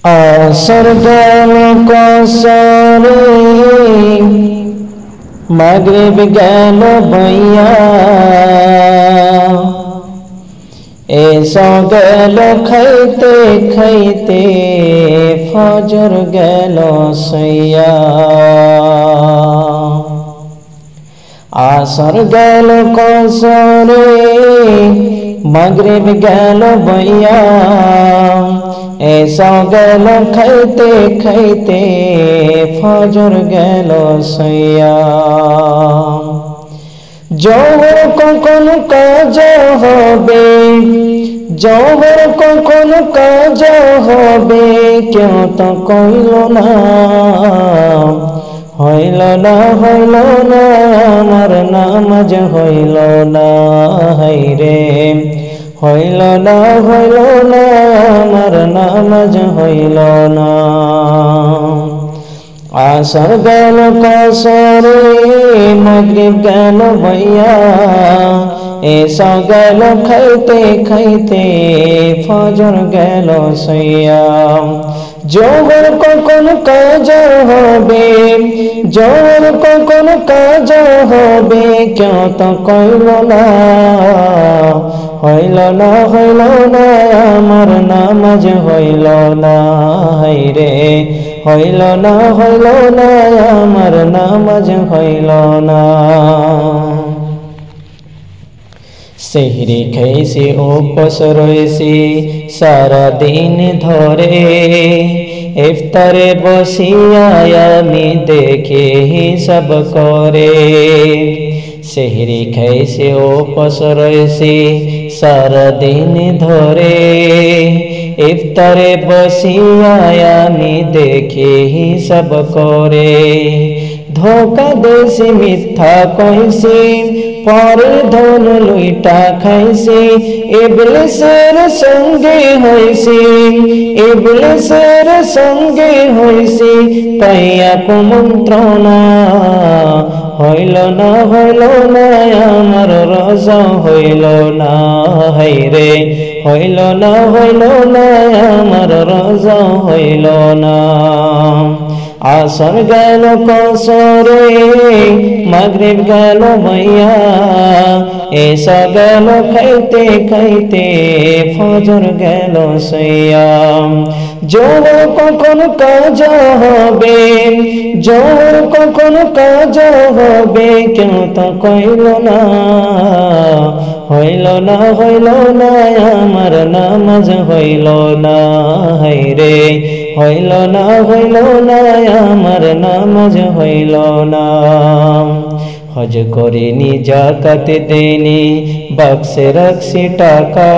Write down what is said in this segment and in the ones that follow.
আসর গেল কসরে মাগরিব গেল বইয়া এসো গেল খাইতে খাইতে ফজর গেল সইয়া আসর গেল কসরে মাগরিব গেল বইয়া এসো গেল খাইতে খাইতে ফজর গেল সইয়া জোহর কখন কাজ হবে জোহর কখন কাজ হবে কেউ তো কইল না হইল না হইল না আমার নামাজ হইল না হায়রে হইল না আমার নামাজ হইল না আসর গেল কসরে মাগরিব গেল বইয়া এসো গেল খাইতে খাইতে ফজর গেল সইয়া জোহর কখন কাজ হবে জোহর কখন কাজ হবে কেউ তো কইল না হইল না আমার নামাজ হইল না হায়রে হইল না আমার নামাজ হইল না সেহরি খাইছি উপোস রয়েছি সারা দিন ধরে ইফতারে বসিয়া আমি দেখি হিসাব করে সেহরি খাইছি উপোস রয়েছি সারা দিন ধরে ইফতারে বসিয়া আমি দেখি হিসাব করে ধোকা দেশি মিথ্যা কইছি পরে ধন লুইটা খাইছি ইবলিসের সঙ্গে হইছি ইবলিসের সঙ্গে হইছি পাইয়া কুমন্ত্রণা হইল না আমার রোজা হইল না হায়রে হইল না আমার রোজা হইল না আসর গেল কসরে মাগরিব গেল বইয়া এসো গেল খাইতে খাইতে ফজর গেল সইয়া জোহর কখন কাজ হবে জোহর কখন কাজ হবে কেউ তো কইল না হইল না আমার নামাজ হইল না হায়রে হইল না আমার নামাজ হইল না হজ করিনি জাকাত দেনি বাক্সে রাখছি টাকা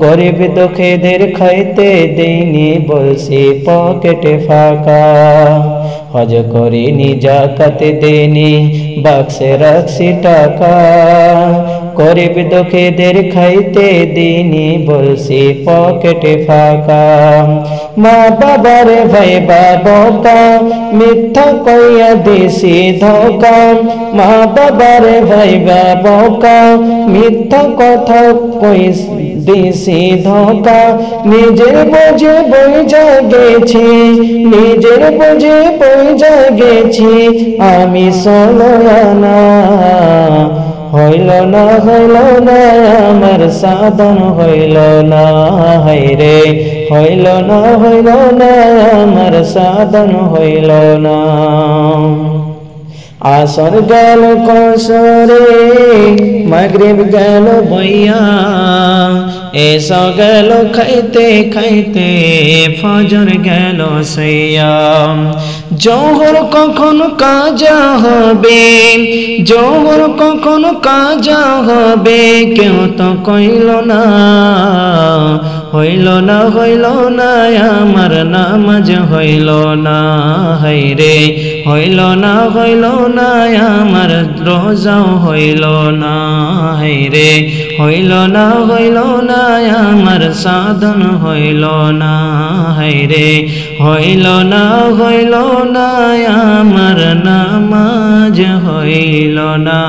গরিব দুঃখীদের খাইতে দেনি বলছি পকেটে ফাঁকা হজ করিনি জাকাত দেনি বাক্সে রাখছি টাকা গরিব দুঃখীদের খাইতে দিনি বলছি পকেটে ফাঁকা মা বাবার ভাই বাবা মিথ্যা কইয়া দিছি ধোকা মা বাবার ভাই বাবা মিথ্যা কথা কই দিছি ধোকা নিজের বুঝে বইজা গেছি নিজের বুঝে বইজা গেছি আমি সলনা হইল না আমার সাধন হইল না হায়রে হইল না আমার সাধন হইল না আসর গেল কসরে মাগরিব গেল বইয়া এসো গেল খাইতে খাইতে ফজর গেল সইয়া জোহর কখন কাজ হবে জোহর কখন কাজ হবে কেউ তো কইল না হইল না আমার নামাজ হইল না হায়রে হইল না আমার রোজাও হইল না হায়রে হইল না আমার সাধন হইল না হায়রে হইল না আমার নামাজ হইল না।